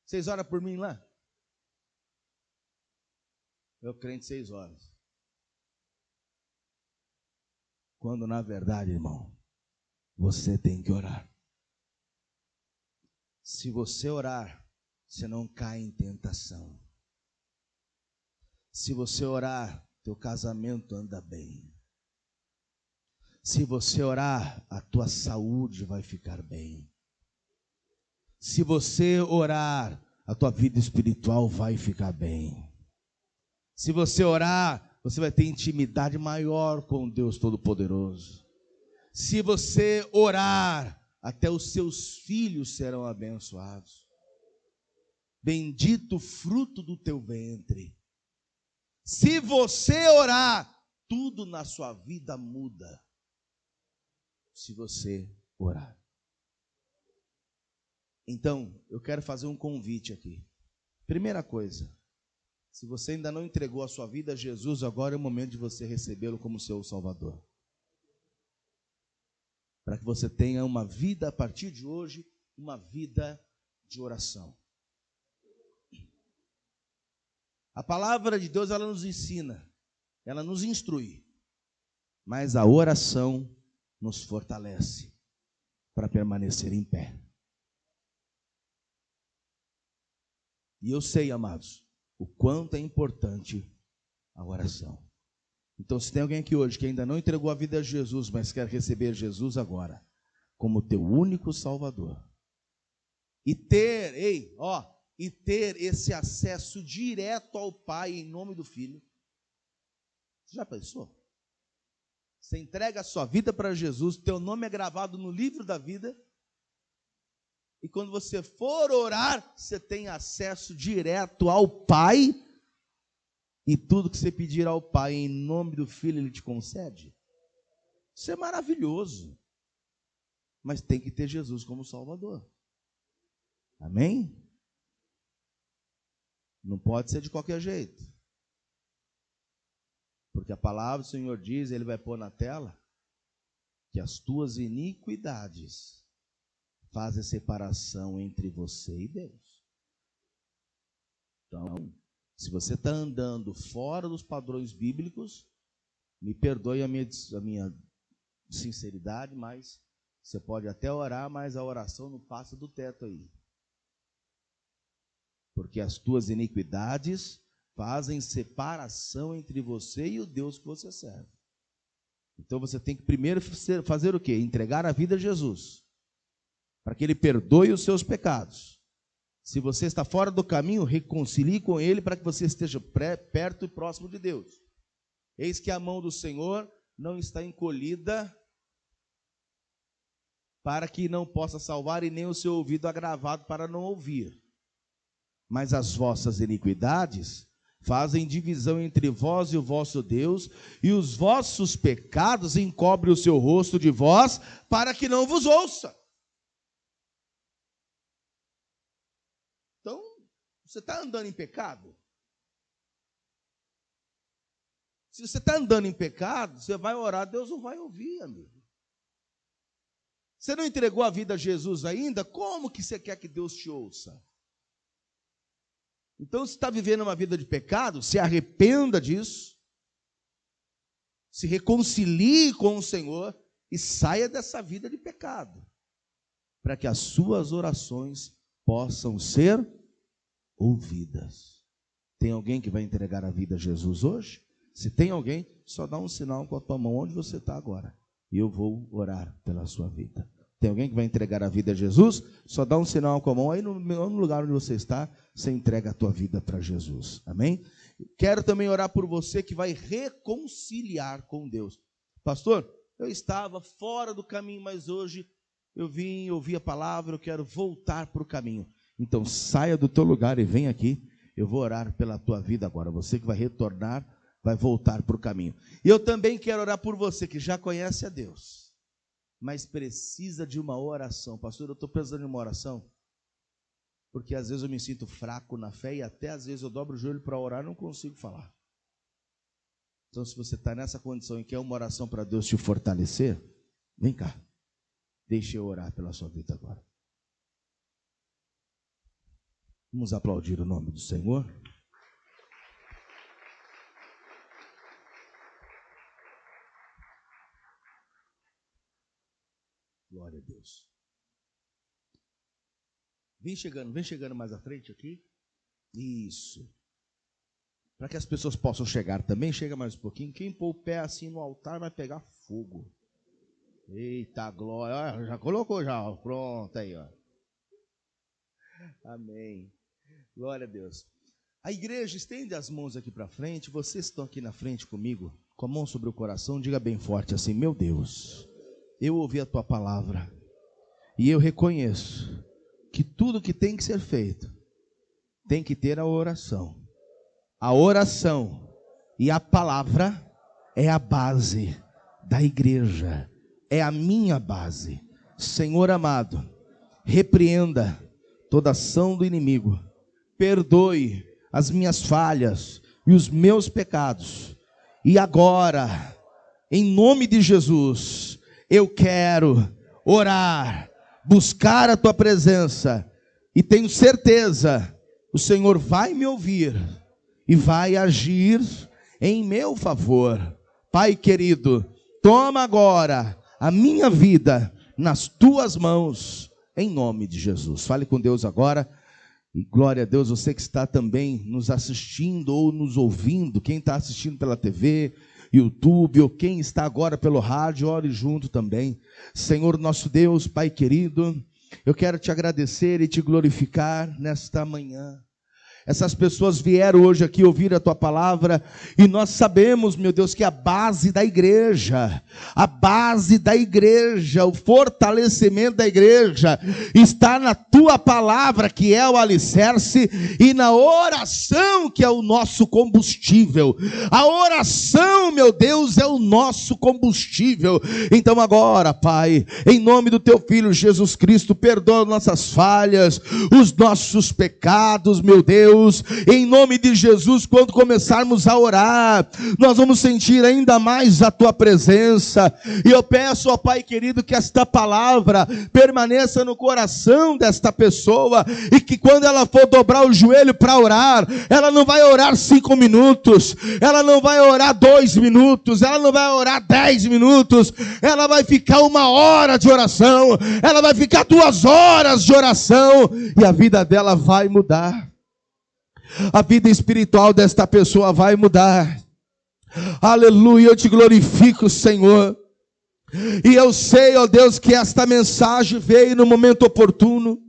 6 horas por mim lá? É o crente 6 horas. Quando na verdade, irmão, você tem que orar. Se você orar, você não cai em tentação. Se você orar, teu casamento anda bem. Se você orar, a tua saúde vai ficar bem. Se você orar, a tua vida espiritual vai ficar bem. Se você orar, você vai ter intimidade maior com Deus Todo-Poderoso. Se você orar, até os seus filhos serão abençoados. Bendito o fruto do teu ventre. Se você orar, tudo na sua vida muda. Se você orar. Então, eu quero fazer um convite aqui. Primeira coisa, se você ainda não entregou a sua vida a Jesus, agora é o momento de você recebê-lo como seu Salvador. Para que você tenha uma vida, a partir de hoje, uma vida de oração. A palavra de Deus, ela nos ensina, ela nos instrui, mas a oração nos fortalece para permanecer em pé. E eu sei, amados, o quanto é importante a oração. Então, se tem alguém aqui hoje que ainda não entregou a vida a Jesus, mas quer receber Jesus agora, como teu único Salvador, e ter esse acesso direto ao Pai em nome do Filho. Você já pensou? Você entrega a sua vida para Jesus, teu nome é gravado no livro da vida, e quando você for orar, você tem acesso direto ao Pai, e tudo que você pedir ao Pai em nome do Filho, Ele te concede. Isso é maravilhoso, mas tem que ter Jesus como Salvador. Amém? Não pode ser de qualquer jeito. Porque a palavra do Senhor diz, Ele vai pôr na tela, que as tuas iniquidades fazem separação entre você e Deus. Então, se você está andando fora dos padrões bíblicos, me perdoe a minha sinceridade, mas você pode até orar, mas a oração não passa do teto aí. Porque as tuas iniquidades fazem separação entre você e o Deus que você serve. Então você tem que primeiro fazer o quê? Entregar a vida a Jesus, para que Ele perdoe os seus pecados. Se você está fora do caminho, reconcilie com Ele para que você esteja perto e próximo de Deus. Eis que a mão do Senhor não está encolhida para que não possa salvar, e nem o seu ouvido agravado para não ouvir. Mas as vossas iniquidades fazem divisão entre vós e o vosso Deus, e os vossos pecados encobrem o seu rosto de vós, para que não vos ouça. Então, você está andando em pecado? Se você está andando em pecado, você vai orar, Deus não vai ouvir, amigo. Você não entregou a vida a Jesus ainda? Como que você quer que Deus te ouça? Então, se está vivendo uma vida de pecado, se arrependa disso, se reconcilie com o Senhor e saia dessa vida de pecado, para que as suas orações possam ser ouvidas. Tem alguém que vai entregar a vida a Jesus hoje? Se tem alguém, só dá um sinal com a tua mão onde você está agora, e eu vou orar pela sua vida. Tem alguém que vai entregar a vida a Jesus? Só dá um sinal com a mão aí no lugar onde você está, você entrega a tua vida para Jesus. Amém? Quero também orar por você que vai reconciliar com Deus. Pastor, eu estava fora do caminho, mas hoje eu vim, ouvi a palavra, eu quero voltar para o caminho. Então saia do teu lugar e vem aqui, eu vou orar pela tua vida agora. Você que vai retornar, vai voltar para o caminho. E eu também quero orar por você que já conhece a Deus, mas precisa de uma oração. Pastor, eu estou precisando de uma oração, porque às vezes eu me sinto fraco na fé, e até às vezes eu dobro o joelho para orar e não consigo falar. Então, se você está nessa condição e quer uma oração para Deus te fortalecer, vem cá, deixe eu orar pela sua vida agora. Vamos aplaudir o nome do Senhor. Glória a Deus. Vem chegando mais à frente aqui. Isso. Para que as pessoas possam chegar também, chega mais um pouquinho. Quem pôr o pé assim no altar vai pegar fogo. Eita glória. Já colocou já, pronto aí, ó. Amém. Glória a Deus. A igreja, estende as mãos aqui para frente. Vocês estão aqui na frente comigo, com a mão sobre o coração, diga bem forte assim: meu Deus, eu ouvi a tua palavra e eu reconheço que tudo que tem que ser feito tem que ter a oração. A oração e a palavra é a base da igreja, é a minha base. Senhor amado, repreenda toda ação do inimigo, perdoe as minhas falhas e os meus pecados, e agora, em nome de Jesus, eu quero orar, buscar a tua presença, e tenho certeza, o Senhor vai me ouvir e vai agir em meu favor. Pai querido, toma agora a minha vida nas tuas mãos, em nome de Jesus. Fale com Deus agora. E glória a Deus, você que está também nos assistindo ou nos ouvindo, quem está assistindo pela TV, YouTube, ou quem está agora pelo rádio, ore junto também. Senhor nosso Deus, Pai querido, eu quero te agradecer e te glorificar nesta manhã. Essas pessoas vieram hoje aqui ouvir a tua palavra, e nós sabemos, meu Deus, que a base da igreja, o fortalecimento da igreja está na tua palavra, que é o alicerce, e na oração, que é o nosso combustível. A oração, meu Deus, é o nosso combustível. Então agora, Pai, em nome do teu Filho Jesus Cristo, perdoa nossas falhas, os nossos pecados, meu Deus, Deus, em nome de Jesus, quando começarmos a orar, nós vamos sentir ainda mais a tua presença. E eu peço, ó Pai querido, que esta palavra permaneça no coração desta pessoa, e que quando ela for dobrar o joelho para orar, ela não vai orar 5 minutos, ela não vai orar 2 minutos, ela não vai orar 10 minutos, ela vai ficar 1 hora de oração, ela vai ficar 2 horas de oração, e a vida dela vai mudar. A vida espiritual desta pessoa vai mudar. Aleluia, eu te glorifico, Senhor. E eu sei, ó Deus, que esta mensagem veio no momento oportuno.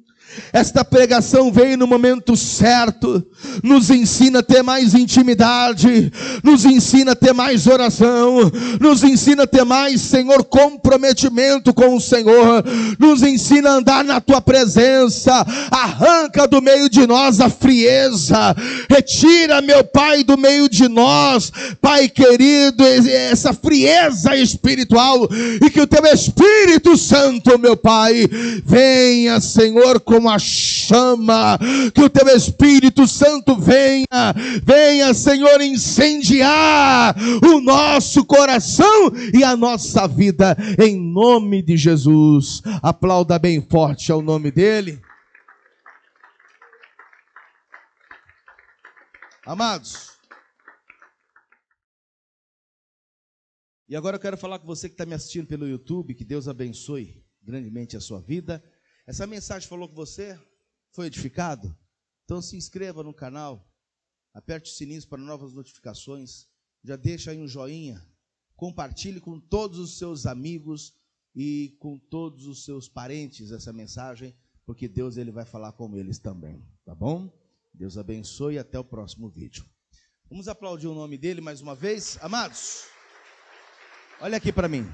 Esta pregação veio no momento certo, nos ensina a ter mais intimidade, nos ensina a ter mais oração, nos ensina a ter mais, Senhor, comprometimento com o Senhor, nos ensina a andar na tua presença. Arranca do meio de nós a frieza, retira, meu Pai, do meio de nós, Pai querido, essa frieza espiritual, e que o teu Espírito Santo, meu Pai, venha, Senhor, como a chama, que o teu Espírito Santo venha, Senhor, incendiar o nosso coração e a nossa vida, em nome de Jesus. Aplauda bem forte ao nome dele. Amados, e agora eu quero falar com você que está me assistindo pelo YouTube, que Deus abençoe grandemente a sua vida. Essa mensagem falou com você? Foi edificado? Então se inscreva no canal, aperte o sininho para novas notificações, já deixa aí um joinha, compartilhe com todos os seus amigos e com todos os seus parentes essa mensagem, porque Deus ele vai falar com eles também, tá bom? Deus abençoe e até o próximo vídeo. Vamos aplaudir o nome dele mais uma vez, amados? Olha aqui para mim.